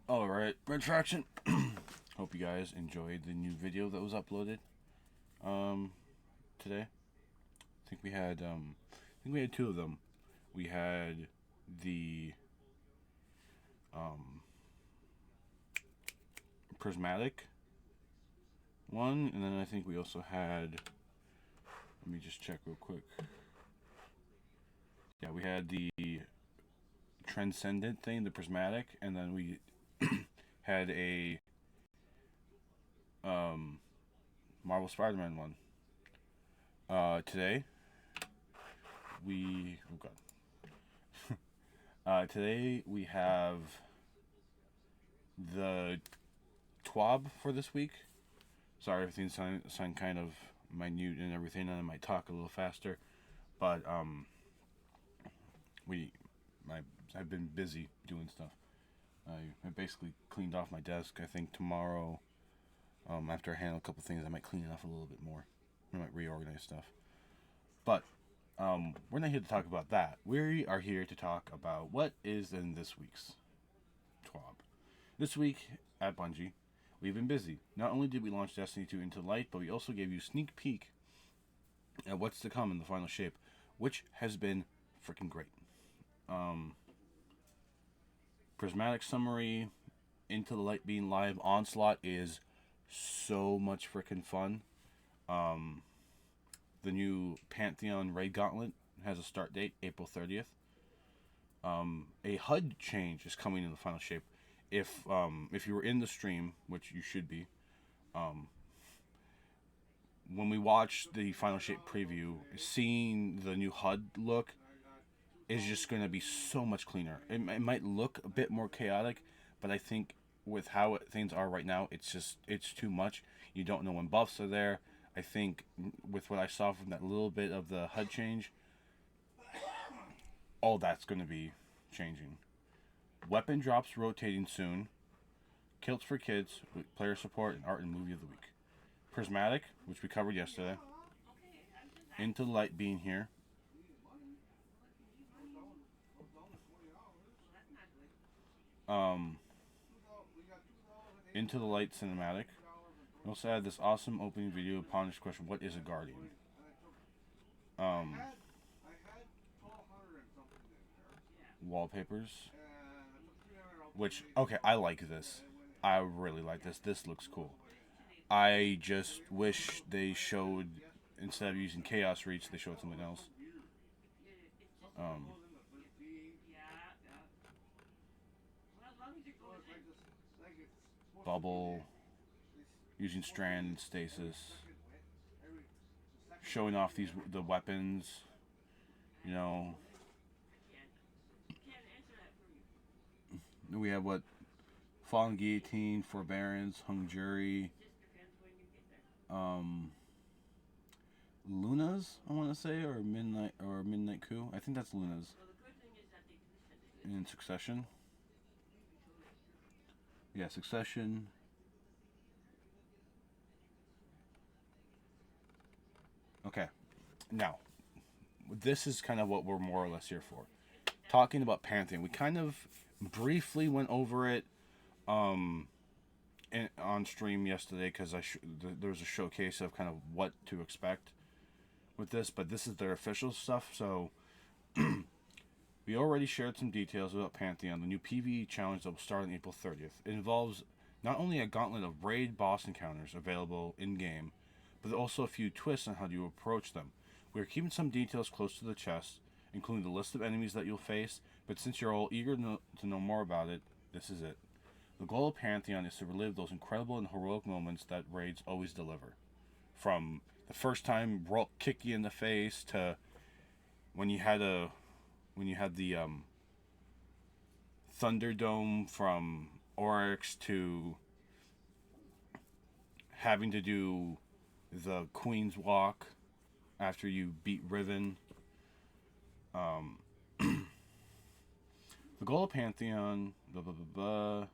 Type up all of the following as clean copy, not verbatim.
Alright, Retraction. Hope you guys enjoyed the new video that was uploaded today. I think we had two of them. We had the prismatic one, and then I think we also had, let me just check real quick. Yeah, we had the transcendent thing, the prismatic, and then we had a Marvel Spider-Man one. Today we today we have the TWAB for this week. Sorry, everything's sound kind of minute and everything, and I might talk a little faster, but I've been busy doing stuff. I basically cleaned off my desk. I think tomorrow, after I handle a couple things, I might clean it off a little bit more. I might reorganize stuff. But we're not here to talk about that. We are here to talk about what is in this week's TWAB. This week at Bungie, we've been busy. Not only did we launch Destiny 2 into light, but we also gave you a sneak peek at what's to come in the final shape, which has been freaking great. Prismatic summary, Into the Light being live, Onslaught is so much freaking fun. The new Pantheon Raid Gauntlet has a start date, April 30th. A HUD change is coming in the final shape. If you were in the stream, which you should be, when we watched the final shape preview, seeing the new HUD look is just going to be so much cleaner. It might look a bit more chaotic, but I think with how things are right now, it's too much. You don't know when buffs are there. I think with what I saw from that little bit of the HUD change, all that's going to be changing. Weapon drops rotating soon. Kilts for Kids with player support and art and movie of the week. Prismatic, which we covered yesterday. Into the Light being here. Into the Light cinematic. We also had this awesome opening video upon this question, what is a Guardian? Wallpapers. Which, okay, I like this. I really like this. This looks cool. I just wish they showed, instead of using Chaos Reach, they showed something else. Bubble, using Strand and Stasis, showing off the weapons, you know. We have what? Fallen Guillotine, Forbearance, Hung Jury, Luna's, I want to say, or Midnight Coup. I think that's Luna's. In Succession. Yeah, Succession. Okay, now, this is kind of what we're more or less here for. Talking about Pantheon, we kind of briefly went over it on stream yesterday because there was a showcase of kind of what to expect with this, but this is their official stuff, so we already shared some details about Pantheon, the new PvE challenge that will start on April 30th. It involves not only a gauntlet of raid boss encounters available in-game, but also a few twists on how you approach them. We are keeping some details close to the chest, including the list of enemies that you'll face, but since you're all eager to know more about it, this is it. The goal of Pantheon is to relive those incredible and heroic moments that raids always deliver. From the first time Rulk kicked you in the face to when you had the Thunderdome from Oryx to having to do the Queen's Walk after you beat Riven. The goal of Pantheon, blah, blah, blah, blah.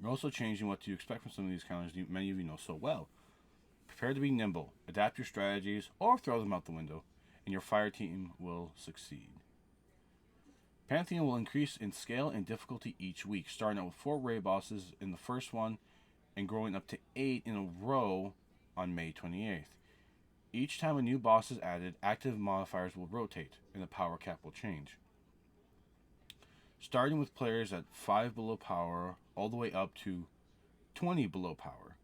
We're also changing what to expect from some of these counters many of you know so well. Prepare to be nimble, adapt your strategies, or throw them out the window, and your fire team will succeed. Pantheon will increase in scale and difficulty each week, starting out with 4 raid bosses in the first one and growing up to 8 in a row on May 28th. Each time a new boss is added, active modifiers will rotate and the power cap will change. Starting with players at 5 below power all the way up to 20 below power.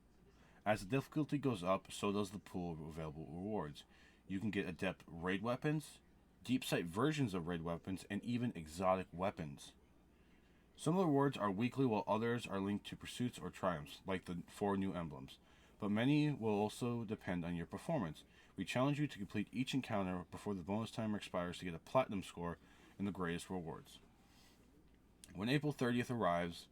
As the difficulty goes up, so does the pool of available rewards. You can get adept raid weapons, deep sight versions of raid weapons, and even exotic weapons. Some of the rewards are weekly while others are linked to pursuits or triumphs, like the 4 new emblems. But many will also depend on your performance. We challenge you to complete each encounter before the bonus timer expires to get a platinum score and the greatest rewards. When April 30th arrives,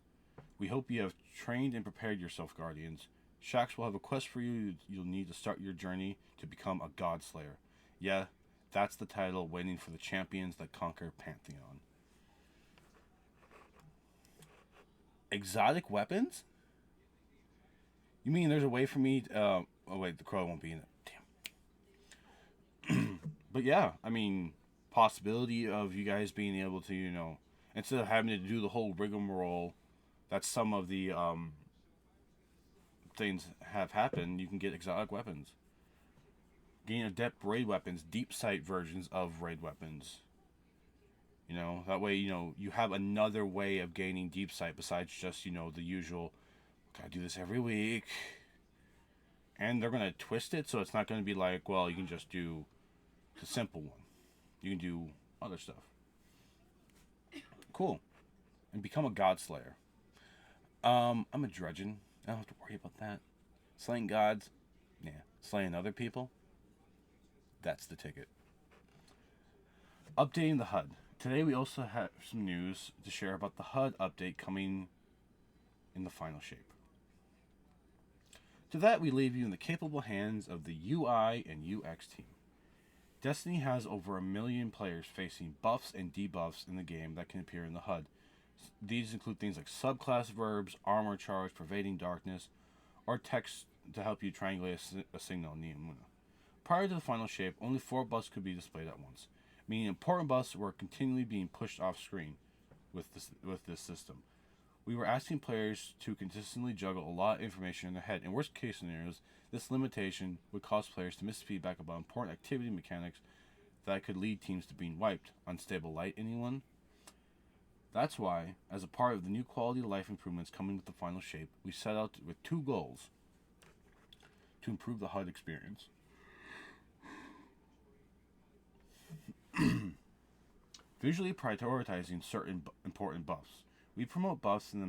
we hope you have trained and prepared yourself, Guardians. Shaxx will have a quest for you. You'll need to start your journey to become a God Slayer. Yeah, that's the title waiting for the champions that conquer Pantheon. Exotic weapons? You mean there's a way for me to, oh wait, the crow won't be in it. Damn. But yeah, I mean, possibility of you guys being able to, instead of having to do the whole rigmarole that some of the things have happened, you can get exotic weapons. Gain adept raid weapons, deep sight versions of raid weapons. That way, you have another way of gaining deep sight besides just, the usual, gotta do this every week. And they're going to twist it so it's not going to be like, well, you can just do the simple one. You can do other stuff. Cool. And become a God Slayer. I'm a drudgeon. I don't have to worry about that. Slaying gods, yeah. Slaying other people, that's the ticket. Updating the HUD. Today we also have some news to share about the HUD update coming in the final shape. To that, we leave you in the capable hands of the UI and UX team. Destiny has over 1 million players facing buffs and debuffs in the game that can appear in the HUD. These include things like subclass verbs, armor charge, pervading darkness, or text to help you triangulate a signal neon. Prior to the final shape, only 4 buffs could be displayed at once, meaning important buffs were continually being pushed off screen with this system. We were asking players to consistently juggle a lot of information in their head. In worst case scenarios, this limitation would cause players to miss feedback about important activity mechanics that could lead teams to being wiped. Unstable light, anyone? That's why, as a part of the new quality of life improvements coming with the final shape, we set out with 2 goals to improve the HUD experience. Visually prioritizing certain important buffs. We promote buffs in the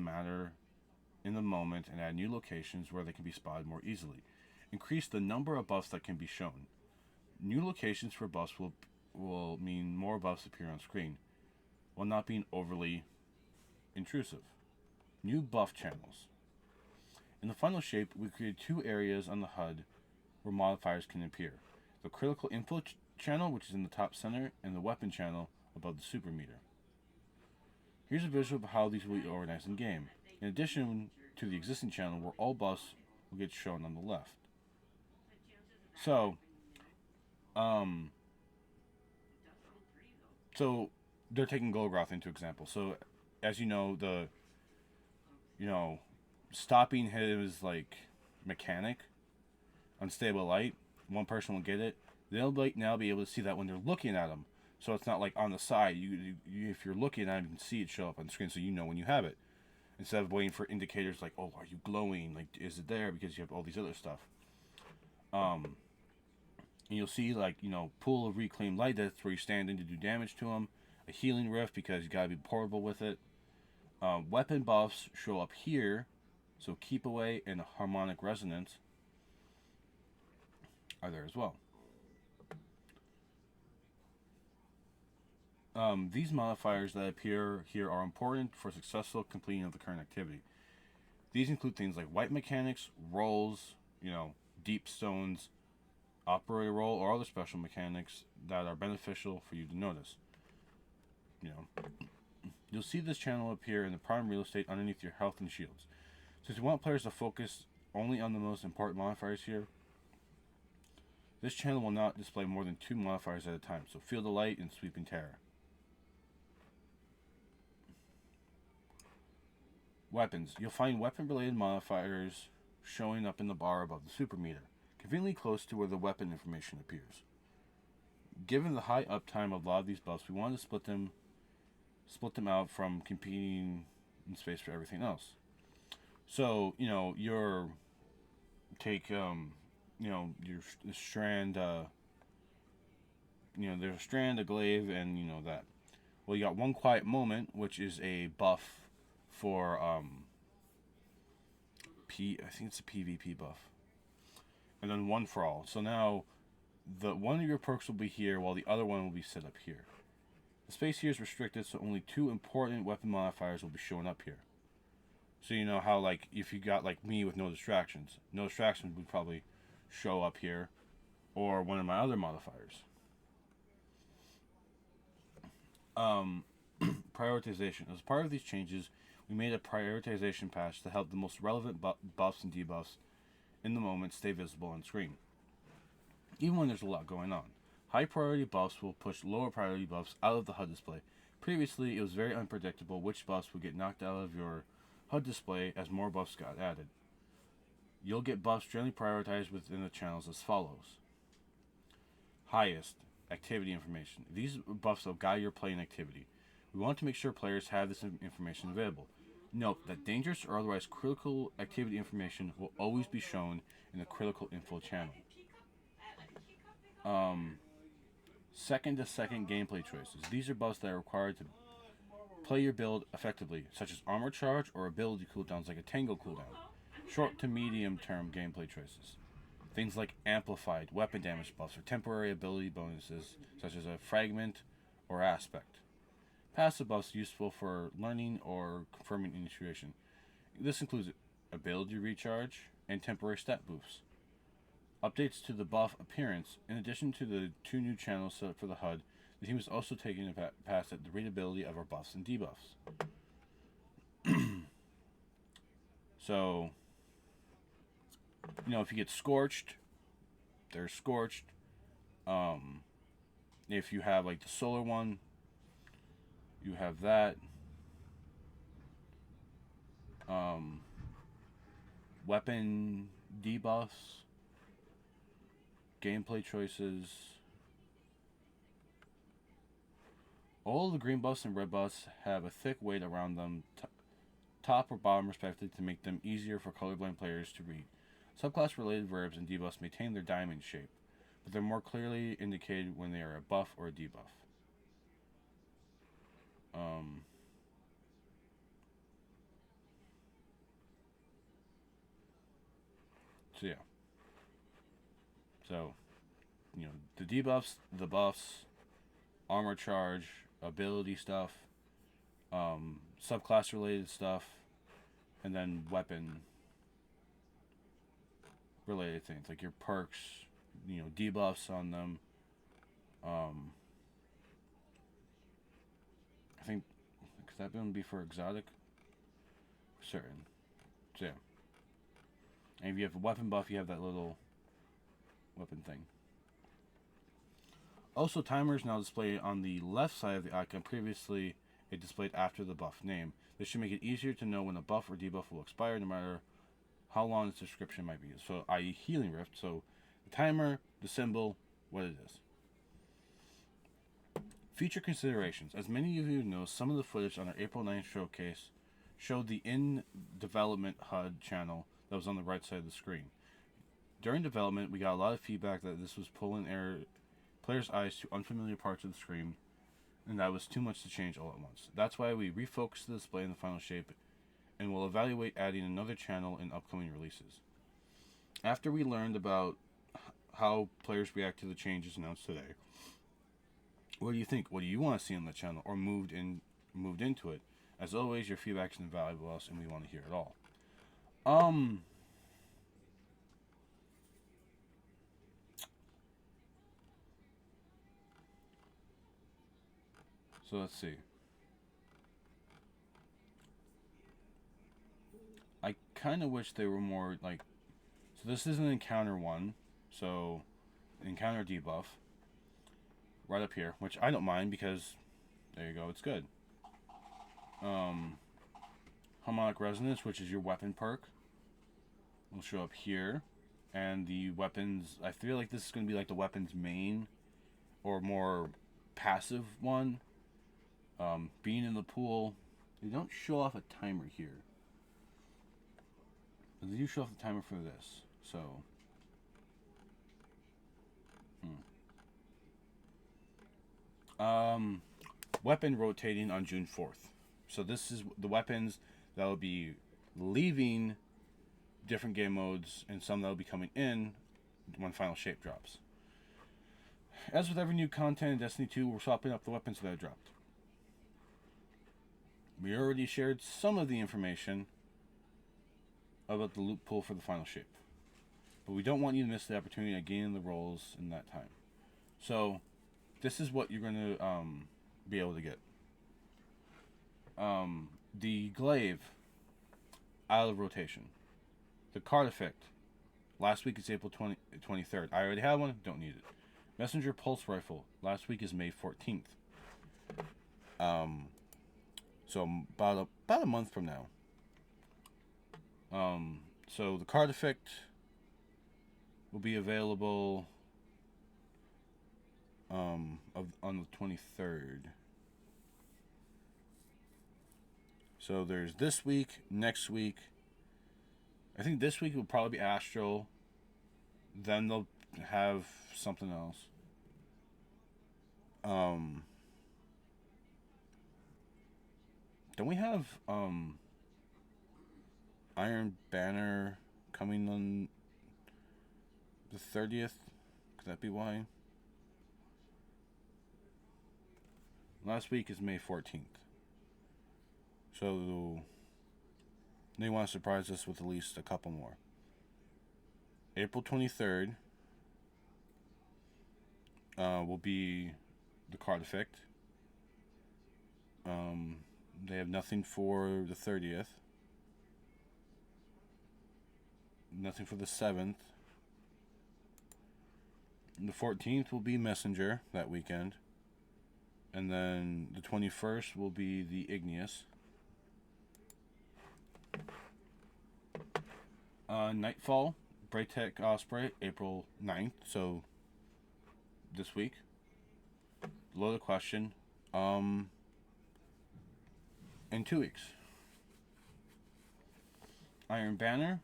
moment and add new locations where they can be spotted more easily. Increase the number of buffs that can be shown. New locations for buffs will mean more buffs appear on screen, while not being overly intrusive. New buff channels. In the final shape, we created 2 areas on the HUD where modifiers can appear. The critical info channel, which is in the top center, and the weapon channel above the super meter. Here's a visual of how these will be organized in game. In addition to the existing channel where all buffs will get shown on the left. So they're taking Golgoth into example. So as you know, stopping his mechanic, unstable light, one person will get it. They'll now be able to see that when they're looking at him. So it's not like on the side. You if you're looking at him, you can see it show up on the screen, so you know when you have it. Instead of waiting for indicators like, oh, are you glowing? Like, is it there? Because you have all these other stuff. And you'll see pool of reclaimed light. That's where you stand in to do damage to him. A healing rift because you gotta be portable with it. Weapon buffs show up here, so keep away and harmonic resonance are there as well. These modifiers that appear here are important for successful completing of the current activity. These include things like white mechanics, rolls, deep stones, operator roll, or other special mechanics that are beneficial for you to notice. You'll see this channel appear in the prime real estate underneath your health and shields. So if you want players to focus only on the most important modifiers here, this channel will not display more than 2 modifiers at a time, so Field of Light and Sweeping Terror. Weapons. You'll find weapon-related modifiers showing up in the bar above the super meter, conveniently close to where the weapon information appears. Given the high uptime of a lot of these buffs, we wanted to split them out from competing in space for everything else. So, your take, your strand, there's a strand, a glaive, and that. Well, you got one quiet moment, which is a buff for I think it's a PvP buff, and then one for all. So now, the one of your perks will be here, while the other one will be set up here. The space here is restricted, so only 2 important weapon modifiers will be showing up here. So you know how, like, if you got like me with no distractions would probably show up here, or one of my other modifiers. Prioritization. As part of these changes, we made a prioritization patch to help the most relevant buffs and debuffs in the moment stay visible on screen, even when there's a lot going on. High priority buffs will push lower priority buffs out of the HUD display. Previously, it was very unpredictable which buffs would get knocked out of your HUD display as more buffs got added. You'll get buffs generally prioritized within the channels as follows. Highest activity information. These buffs will guide your playing activity. We want to make sure players have this information available. Note that dangerous or otherwise critical activity information will always be shown in the critical info channel. Second-to-second gameplay choices. These are buffs that are required to play your build effectively, such as armor charge or ability cooldowns like a Tango cooldown. Short to medium term gameplay choices. Things like amplified weapon damage buffs or temporary ability bonuses, such as a fragment or aspect. Passive buffs useful for learning or confirming initiation. This includes ability recharge and temporary stat boosts. Updates to the buff appearance. In addition to the 2 new channels set up for the HUD, the team is also taking a pass at the readability of our buffs and debuffs. So, if you get scorched, they're scorched. If you have like the solar one, you have that. Weapon debuffs, gameplay choices. All of the green buffs and red buffs have a thick weight around them, top or bottom respectively, to make them easier for colorblind players to read. Subclass related verbs and debuffs maintain their diamond shape, but they're more clearly indicated when they are a buff or a debuff. So yeah. So, the debuffs, the buffs, armor charge, ability stuff, subclass related stuff, and then weapon related things like your perks, debuffs on them. I think, could that be for exotic? Certain. So yeah. And if you have a weapon buff, you have that little weapon thing. Also, timers now display on the left side of the icon. Previously, it displayed after the buff name. This should make it easier to know when a buff or debuff will expire, no matter how long its description might be. So, i.e. Healing Rift. So, the timer, the symbol, what it is. Feature considerations. As many of you know, some of the footage on our April 9th showcase showed the in-development HUD channel that was on the right side of the screen. During development, we got a lot of feedback that this was pulling players' eyes to unfamiliar parts of the screen, and that was too much to change all at once. That's why we refocused the display in the final shape, and will evaluate adding another channel in upcoming releases. After we learned about how players react to the changes announced today, what do you think? What do you want to see on the channel, or moved into it? As always, your feedback is invaluable to us, and we want to hear it all. So let's see. I kind of wish they were more like. So this is an encounter one. So, encounter debuff. Right up here, which I don't mind because there you go, it's good. Humble Harmonic Resonance, which is your weapon perk, will show up here. And the weapons, I feel like this is going to be like the weapons main or more passive one. Being in the pool, they don't show off a timer here. But they do show off the timer for this. So, weapon rotating on June 4th. So this is the weapons that will be leaving different game modes and some that will be coming in when Final Shape drops. As with every new content in Destiny 2, we're swapping up the weapons that are dropped. We already shared some of the information about the loot pool for the Final Shape, but we don't want you to miss the opportunity of gaining the rolls in that time. So this is what you're going to be able to get. The Glaive, out of rotation. The Card Effect, last week is April 23rd. I already have one, don't need it. Messenger Pulse Rifle, last week is May 14th. So about a month from now. So the Card Effect will be available on the 23rd. So there's this week, next week. I think this week will probably be Astral. Then they'll have something else. Don't we have Iron Banner coming on the 30th? Could that be why? Last week is May 14th. So they want to surprise us with at least a couple more. April 23rd will be the Card Effect. They have nothing for the 30th. Nothing for the 7th. The 14th will be Messenger that weekend. And then the 21st will be the Igneous. Nightfall, Braytech Osprey, April 9th, so this week. Loaded question. In 2 weeks. Iron Banner.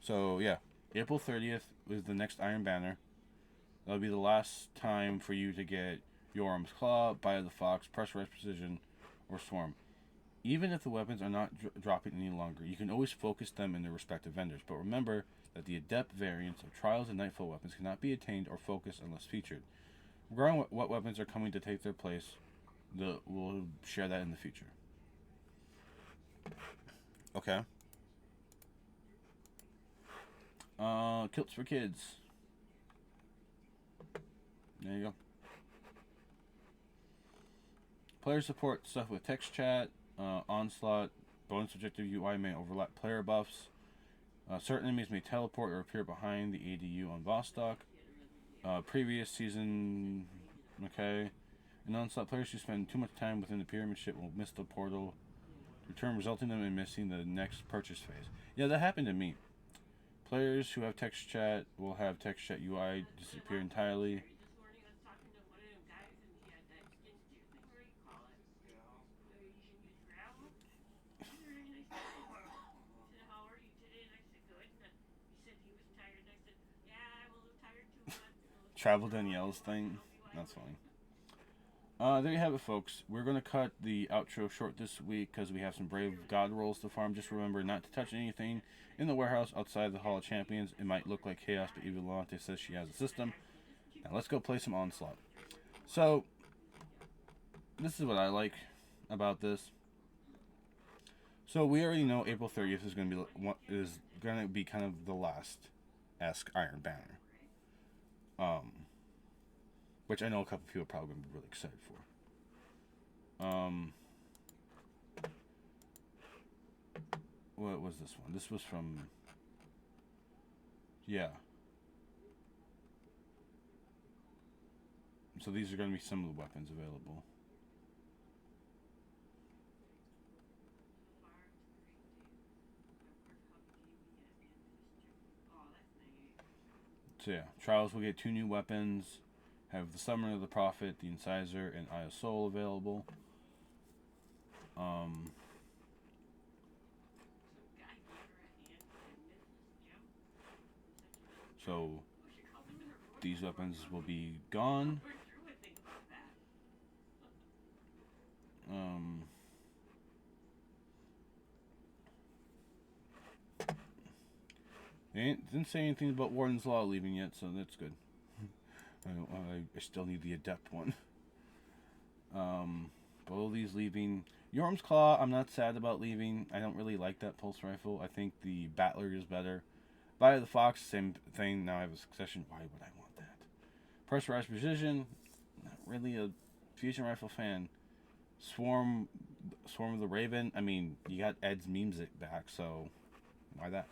So yeah, April 30th is the next Iron Banner. That'll be the last time for you to get Yoram's Claw, Bite of the Fox, Pressurized Precision, or Swarm. Even if the weapons are not dropping any longer, you can always focus them in their respective vendors. But remember that the Adept variants of Trials and Nightfall weapons cannot be attained or focused unless featured. Regarding what weapons are coming to take their place, we'll share that in the future. Okay. Kilts for Kids. There you go. Player support stuff with text chat, onslaught, bonus objective UI may overlap player buffs. Certain enemies may teleport or appear behind the ADU on Vostok. Previous season, okay. And onslaught players who spend too much time within the pyramid ship will miss the portal return, resulting them in missing the next purchase phase. Yeah, that happened to me. Players who have text chat will have text chat UI disappear entirely. Travel Danielle's thing. That's funny. There you have it, folks. We're going to cut the outro short this week because we have some Brave God rolls to farm. Just remember not to touch anything in the warehouse outside the Hall of Champions. It might look like chaos, but Evilante says she has a system. Now let's go play some Onslaught. So, this is what I like about this. So we already know April 30th is going to be kind of the last Iron Banner. Which I know a couple people are probably going to be really excited for. What was this one? This was from... Yeah. So these are going to be some of the weapons available. So yeah, Trials will get 2 new weapons. Have the Summoner of the Prophet, the Incisor, and Eye of Soul available. Um, so these weapons will be gone. Um, they didn't say anything about Warden's Law leaving yet, so that's good. I still need the Adept one. Both of these leaving. Yorm's Claw, I'm not sad about leaving. I don't really like that pulse rifle. I think the Battler is better. Body of the Fox, same thing. Now I have a Succession. Why would I want that? Pressurized Precision, not really a fusion rifle fan. Swarm of the Raven. I mean, you got Ed's memes back, so why that?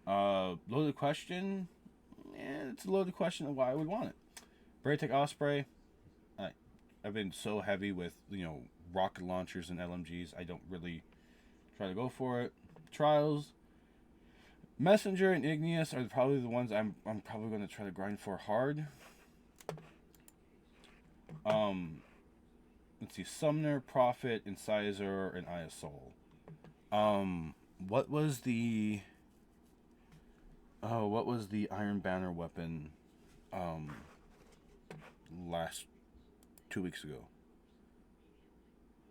Loaded question. Yeah, it's a loaded question of why I would want it. Braytech Osprey. I've been so heavy with rocket launchers and LMGs. I don't really try to go for it. Trials. Messenger and Igneous are probably the ones I'm probably going to try to grind for hard. Let's see, Summoner, Prophet, Incisor, and Eye of Soul. What was the Iron Banner weapon last 2 weeks ago?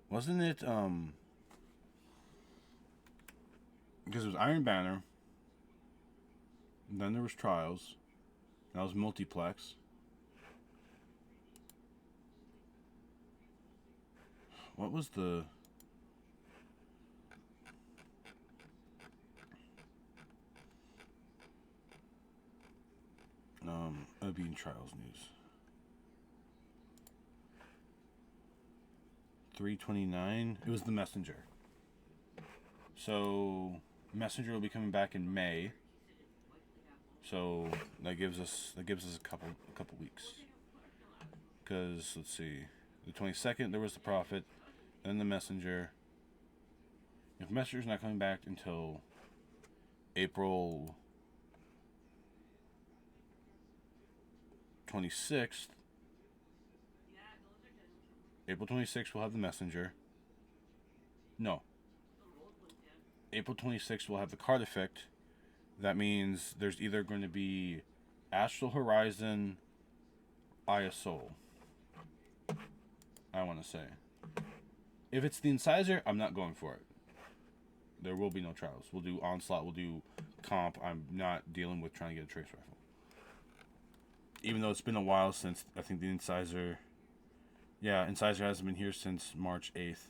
Wasn't it because it was Iron Banner, and then there was Trials, that was Multiplex. What was the that'd be in Trials news. 329. It was the Messenger. So Messenger will be coming back in May. So that gives us a couple weeks. Because let's see, the 22nd there was the Prophet, then the Messenger. If Messenger's not coming back until April 26th, we'll have the Messenger. No. April 26th we'll have the card effect. That means there's either going to be Astral Horizon, Eye of Soul. I want to say. If it's the Incisor, I'm not going for it. There will be no Trials. We'll do Onslaught, we'll do Comp. I'm not dealing with trying to get a Trace Rifle. Even though it's been a while since, I think the Incisor... Yeah, Incisor hasn't been here since March 8th.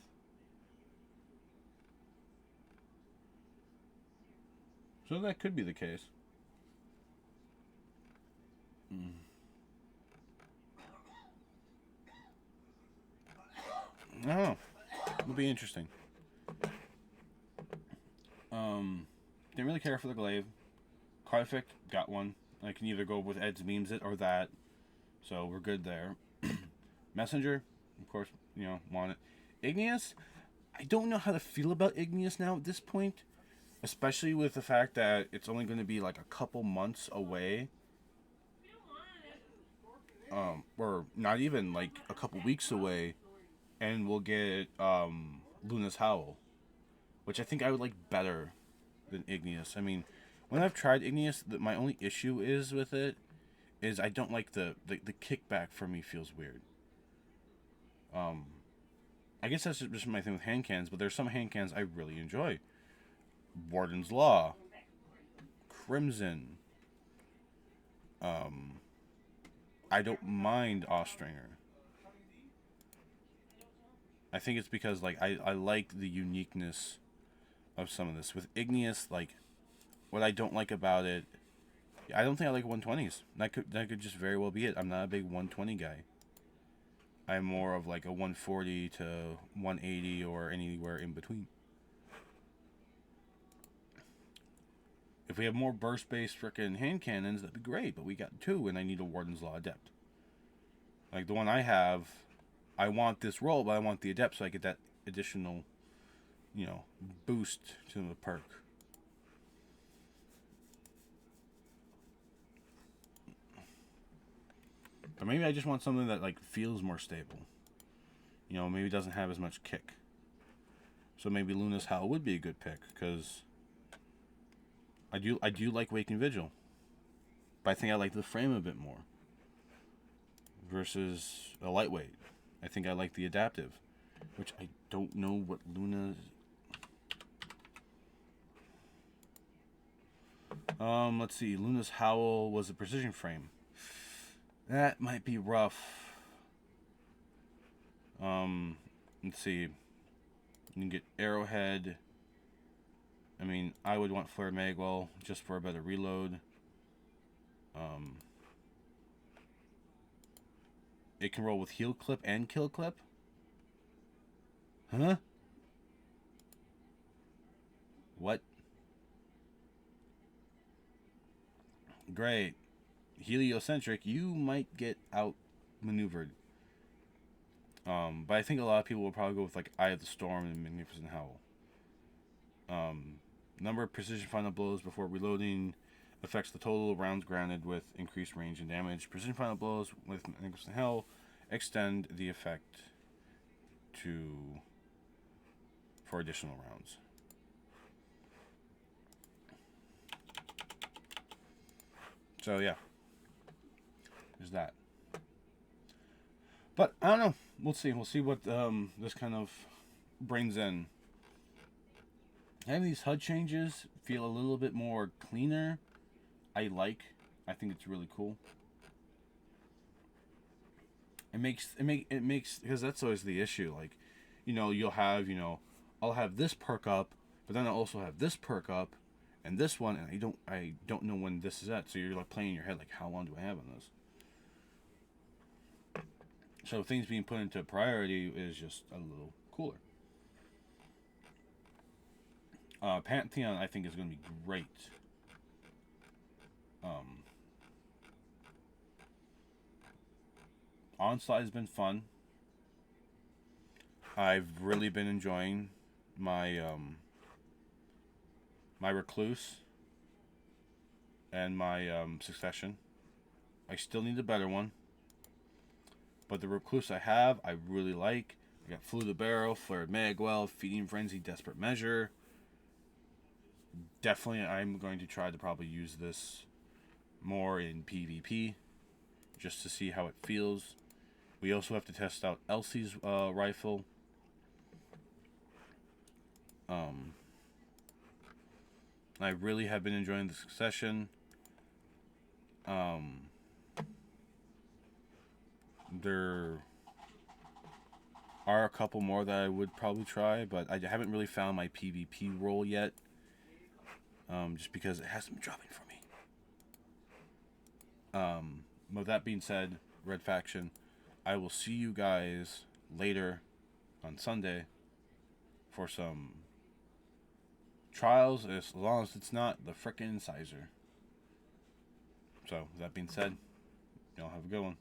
So that could be the case. Oh, it'll be interesting. Didn't really care for the glaive. Card effect, got one. I can either go with Ed's memes it or that. So we're good there. Messenger, of course, want it. Igneous, I don't know how to feel about Igneous now at this point. Especially with the fact that it's only going to be like a couple months away. Or not even like a couple weeks away. And we'll get Luna's Howl. Which I think I would like better than Igneous. I mean, when I've tried Igneous, my only issue is with it is I don't like the kickback for me feels weird. I guess that's just my thing with hand cannons, but there's some hand cannons I really enjoy. Warden's Law, Crimson. I don't mind Ostringer. I think it's because I like the uniqueness of some of this. With Igneous, what I don't like about it, I don't think I like 120s. That could just very well be it. I'm not a big 120 guy. I'm more of like a 140 to 180 or anywhere in between. If we have more burst-based frickin' hand cannons, that'd be great, but we got 2, and I need a Warden's Law Adept. Like the one I have, I want this roll, but I want the Adept so I get that additional, boost to the perk. But maybe I just want something that like feels more stable. You know, maybe doesn't have as much kick. So maybe Luna's Howl would be a good pick because I do like Waking Vigil, but I think I like the frame a bit more versus a lightweight. I think I like the adaptive, which I don't know what Luna's. Let's see. Luna's Howl was a precision frame. That might be rough. Let's see. You can get Arrowhead. I mean, I would want Flare Magwell just for a better reload. It can roll with Heal Clip and Kill Clip. Huh? What? Great. Heliocentric, you might get outmaneuvered. But I think a lot of people will probably go with like Eye of the Storm and Magnificent Howl. Number of precision final blows before reloading affects the total rounds granted with increased range and damage. Precision final blows with Magnificent Howl extend the effect for additional rounds. So yeah, there's that. But I don't know. We'll see. We'll see what this kind of brings in. Having these HUD changes feel a little bit more cleaner. I think it's really cool. It makes because that's always the issue. Like, you'll have I'll have this perk up, but then I also have this perk up, and this one, and I don't know when this is at. So you're like playing in your head like, how long do I have on this? So things being put into priority is just a little cooler. Pantheon, I think, is going to be great. Onslaught has been fun. I've really been enjoying my my Recluse and my Succession. I still need a better one, but the Recluse I have, I really like. I got Flew the Barrel, Flared Magwell, Feeding Frenzy, Desperate Measure. Definitely, I'm going to try to probably use this more in PvP, just to see how it feels. We also have to test out Elsie's rifle. I really have been enjoying the Succession. There are a couple more that I would probably try, but I haven't really found my PvP role yet. Just because it hasn't been dropping for me. With that being said, Red Faction, I will see you guys later on Sunday for some trials, as long as it's not the frickin' incisor. So, with that being said, y'all have a good one.